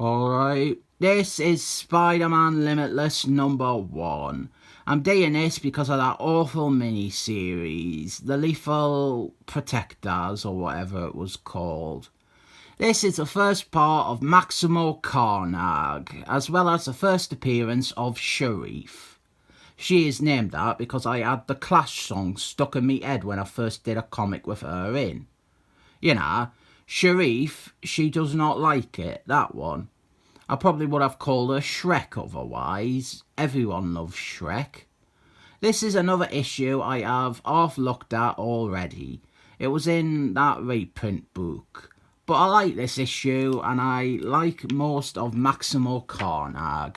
Alright, this is Spider-Man Limitless #1. I'm doing this because of that awful mini-series, The Lethal Protectors, or whatever it was called. This is the first part of Maximo Carnage, as well as the first appearance of Sharif. She is named that because I had the Clash song stuck in me head when I first did a comic with her in. You know, Sharif, she does not like it, that one. I probably would have called her Shrek otherwise. Everyone loves Shrek. This is another issue I have half looked at already. It was in that reprint book. But I like this issue and I like most of Maximo Carnage.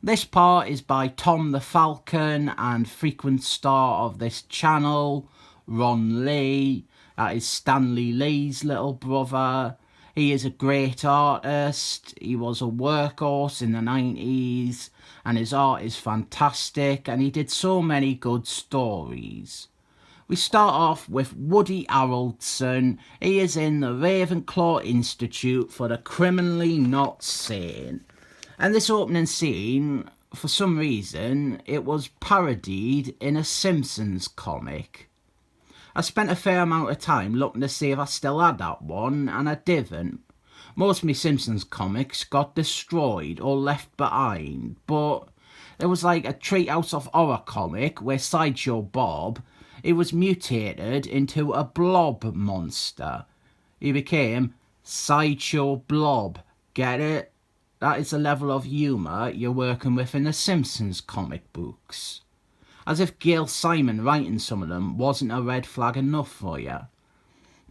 This part is by Tom the Falcon and frequent star of this channel, Ron Lee. That is Stanley Lee's little brother. He is a great artist. He was a workhorse in the 90s and his art is fantastic and he did so many good stories. We start off with Woody Harrelson. He is in the Ravenclaw Institute for the Criminally Not Sane. And this opening scene, for some reason, it was parodied in a Simpsons comic. I spent a fair amount of time looking to see if I still had that one, and I didn't. Most of my Simpsons comics got destroyed or left behind, but there was like a Treehouse of Horror comic where Sideshow Bob, he was mutated into a blob monster. He became Sideshow Blob. Get it? That is the level of humour you're working with in the Simpsons comic books. As if Gail Simon writing some of them wasn't a red flag enough for you.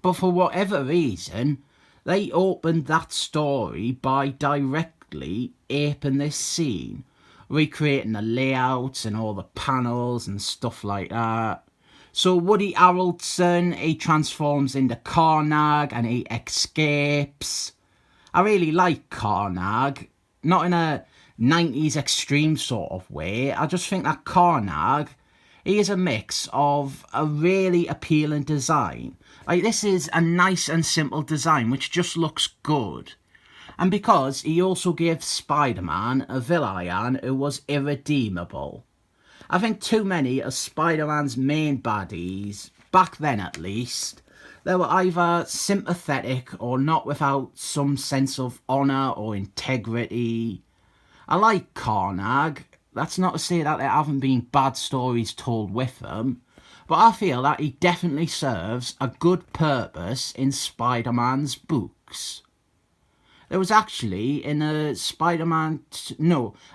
But for whatever reason, they opened that story by directly aping this scene, recreating the layouts and all the panels and stuff like that. So Woody Harrelson, he transforms into Carnage and he escapes. I really like Carnage, not in a 90s extreme sort of way. I just think that Carnage, he is a mix of a really appealing design. Like, this is a nice and simple design which just looks good. And because he also gave Spider-Man a villain who was irredeemable. I think too many of Spider-Man's main baddies, back then at least, they were either sympathetic or not without some sense of honour or integrity. I like Carnage. That's not to say that there haven't been bad stories told with them, but I feel that he definitely serves a good purpose in Spider-Man's books. There was actually in a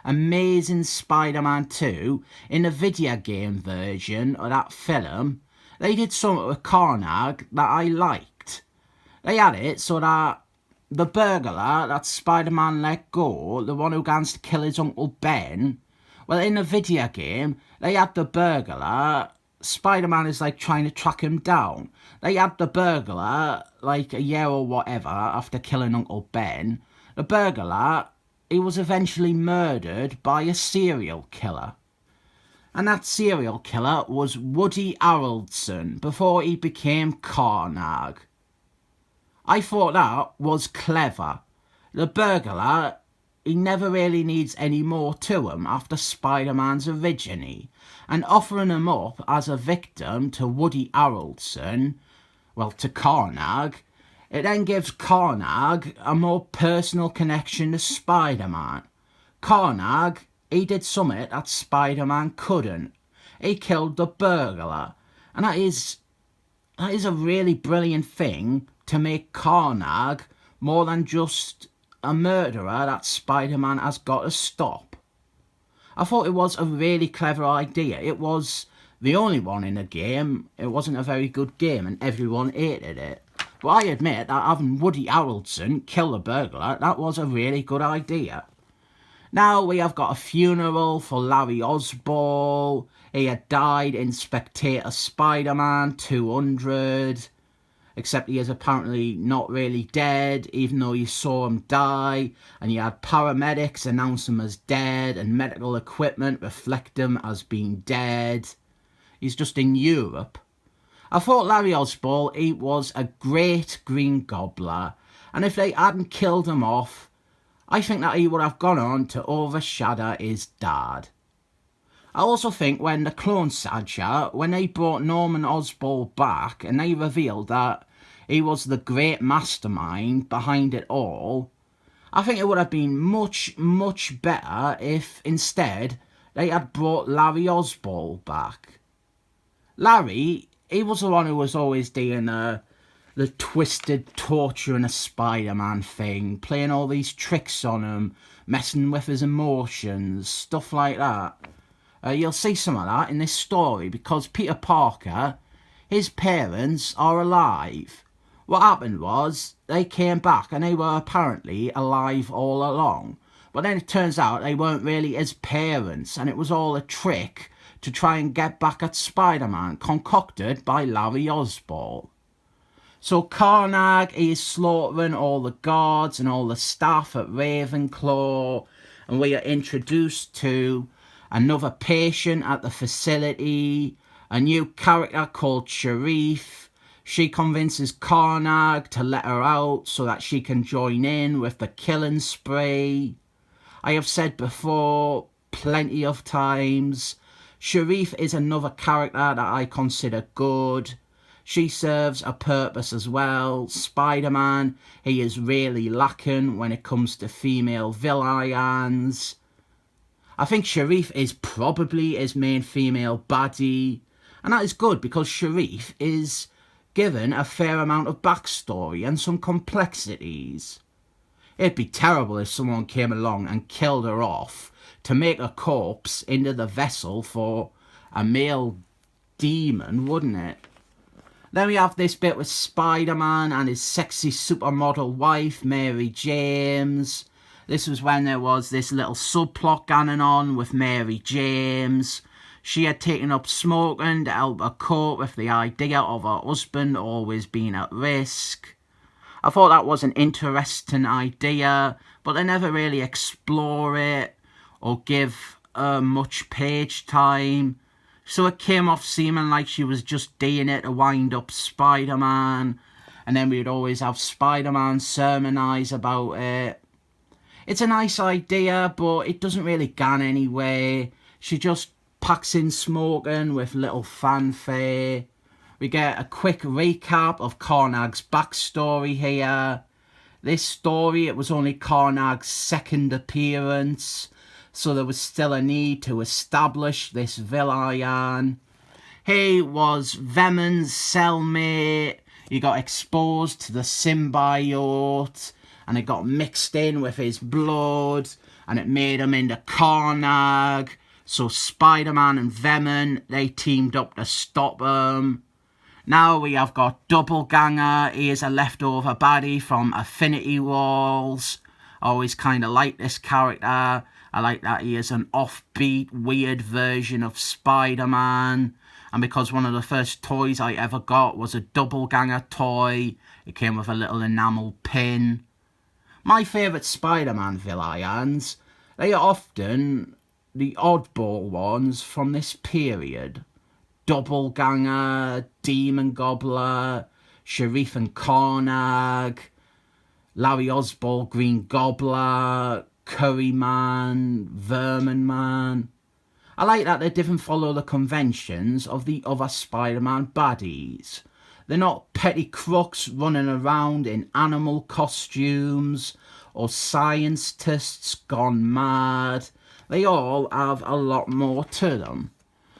Amazing Spider-Man 2, in the video game version of that film, they did something with Carnage that I liked. They had it so that the burglar that Spider-Man let go, the one who wants to kill his Uncle Ben, well, in the video game, they had the burglar, Spider-Man is like trying to track him down. They had the burglar, like a year or whatever, after killing Uncle Ben. The burglar, he was eventually murdered by a serial killer. And that serial killer was Woody Harrelson before he became Carnage. I thought that was clever. The burglar, he never really needs any more to him after Spider-Man's origin, and offering him up as a victim to Woody Harrelson, well, to Carnage, it then gives Carnage a more personal connection to Spider-Man. Carnage, he did something that Spider-Man couldn't. He killed the burglar, and that is a really brilliant thing to make Carnage more than just a murderer that Spider-Man has got to stop. I thought it was a really clever idea. It was the only one in the game. It wasn't a very good game and everyone hated it. But I admit that having Woody Harrelson kill the burglar, that was a really good idea. Now we have got a funeral for Larry Osborn. He had died in Spectator Spider-Man 200. Except he is apparently not really dead, even though you saw him die, and you had paramedics announce him as dead, and medical equipment reflect him as being dead. He's just in Europe. I thought Larry Osborn, he was a great Green Gobbler, and if they hadn't killed him off, I think that he would have gone on to overshadow his dad. I also think when the Clone Saga, when they brought Norman Osborn back and they revealed that he was the great mastermind behind it all, I think it would have been much, much better if instead they had brought Larry Osborn back. Larry, he was the one who was always doing the twisted torturing a Spider-Man thing, playing all these tricks on him, messing with his emotions, stuff like that. You'll see some of that in this story because Peter Parker, his parents are alive. What happened was they came back and they were apparently alive all along. But then it turns out they weren't really his parents and it was all a trick to try and get back at Spider-Man, concocted by Larry Osborn. So Carnage is slaughtering all the guards and all the staff at Ravenclaw, and we are introduced to another patient at the facility, a new character called Sharif. She convinces Carnage to let her out so that she can join in with the killing spree. I have said before, plenty of times, Sharif is another character that I consider good. She serves a purpose as well. Spider-Man, he is really lacking when it comes to female villains. I think Sharif is probably his main female baddie. And that is good because Sharif is given a fair amount of backstory and some complexities. It'd be terrible if someone came along and killed her off to make a corpse into the vessel for a male demon, wouldn't it? Then we have this bit with Spider-Man and his sexy supermodel wife, Mary James. This was when there was this little subplot going on with Mary James. She had taken up smoking to help her cope with the idea of her husband always being at risk. I thought that was an interesting idea, but they never really explore it or give her much page time. So it came off seeming like she was just doing it to wind up Spider-Man. And then we'd always have Spider-Man sermonise about it. It's a nice idea, but it doesn't really go anywhere. She just packs in smoking with little fanfare. We get a quick recap of Carnage's backstory here. This story, it was only Carnage's second appearance, so there was still a need to establish this villain. He was Venom's cellmate. He got exposed to the symbiote and it got mixed in with his blood and it made him into Carnage. So Spider-Man and Venom, they teamed up to stop him. Now we have got Doppelganger. He is a leftover baddie from Affinity Wars. I always kind of like this character. I like that he is an offbeat, weird version of Spider-Man. And because one of the first toys I ever got was a Doppelganger toy, it came with a little enamel pin. My favourite Spider-Man villains, they are often the oddball ones from this period. Doppelganger, Demon Gobbler, Sharif and Carnage, Larry Osborn, Green Gobbler, Curry Man, Vermin Man. I like that they didn't follow the conventions of the other Spider-Man baddies. They're not petty crooks running around in animal costumes or scientists gone mad. They all have a lot more to them.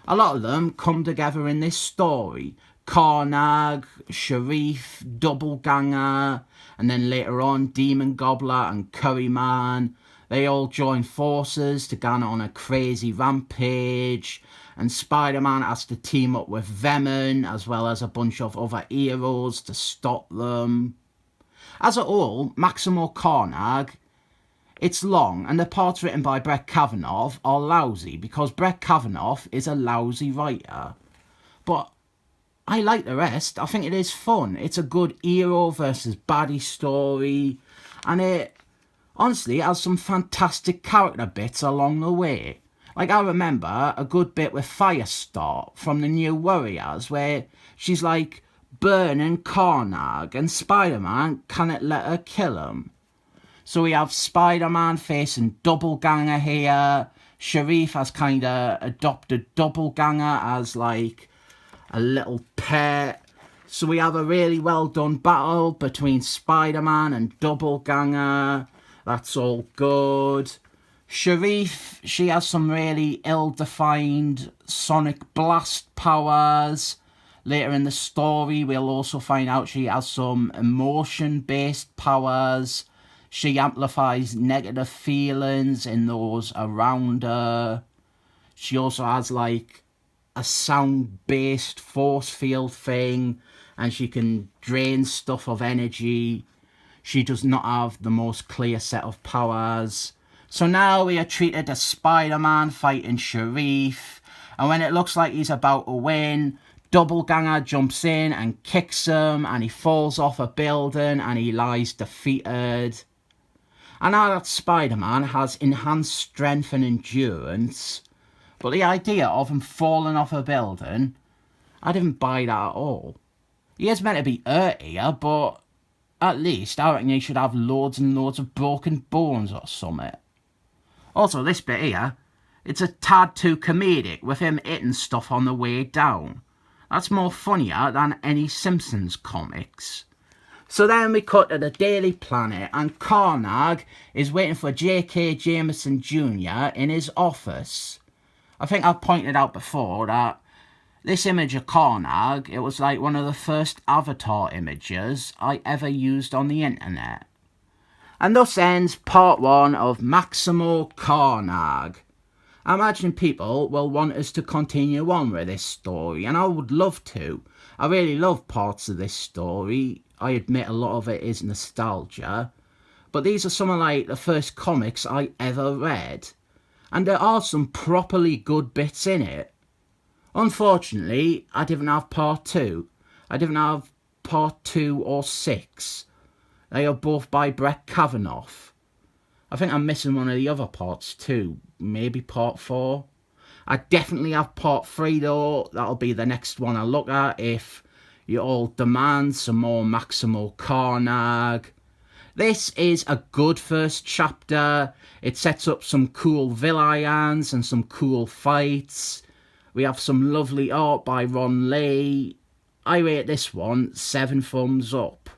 A lot of them come together in this story. Carnage, Sharif, Doppelganger, and then later on Demon Gobbler and Curry Man. They all join forces to go on a crazy rampage, and Spider-Man has to team up with Venom as well as a bunch of other heroes to stop them. As a whole, Maximo Carnage, it's long, and the parts written by Brett Kavanaugh are lousy because Brett Kavanaugh is a lousy writer. But I like the rest. I think it is fun. It's a good hero versus baddie story, and it honestly has some fantastic character bits along the way. Like, I remember a good bit with Firestar from the New Warriors where she's like burning Carnage and Spider-Man cannot let her kill him. So we have Spider-Man facing Doppelganger here. Sharif has kind of adopted Doppelganger as like a little pet. So we have a really well done battle between Spider-Man and Doppelganger. That's all good. Sharif, she has some really ill-defined sonic blast powers. Later in the story, we'll also find out she has some emotion-based powers. She amplifies negative feelings in those around her. She also has like a sound-based force field thing, and she can drain stuff of energy. She does not have the most clear set of powers. So now we are treated as Spider-Man fighting Sharif, and when it looks like he's about to win, Doppelganger jumps in and kicks him, and he falls off a building and he lies defeated. And now that Spider-Man has enhanced strength and endurance, but the idea of him falling off a building, I didn't buy that at all. He is meant to be hurt here, but at least I reckon he should have loads and loads of broken bones or something. Also, this bit here, it's a tad too comedic with him hitting stuff on the way down. That's more funnier than any Simpsons comics. So then we cut to the Daily Planet, and Carnage is waiting for J.K. Jameson Jr. in his office. I think I've pointed out before that this image of Carnage, it was like one of the first avatar images I ever used on the internet. And thus ends part 1 of Maximo Carnage. I imagine people will want us to continue on with this story, and I would love to. I really love parts of this story. I admit a lot of it is nostalgia, but these are some of like the first comics I ever read, and there are some properly good bits in it. Unfortunately, I didn't have part 2. I didn't have part 2 or 6. They are both by Brett Kavanaugh. I think I'm missing one of the other parts too. Maybe part 4. I definitely have part 3 though. That'll be the next one I look at if you all demand some more Maximo Carnage. This is a good first chapter. It sets up some cool villains and some cool fights. We have some lovely art by Ron Lee. I rate this one 7 thumbs up.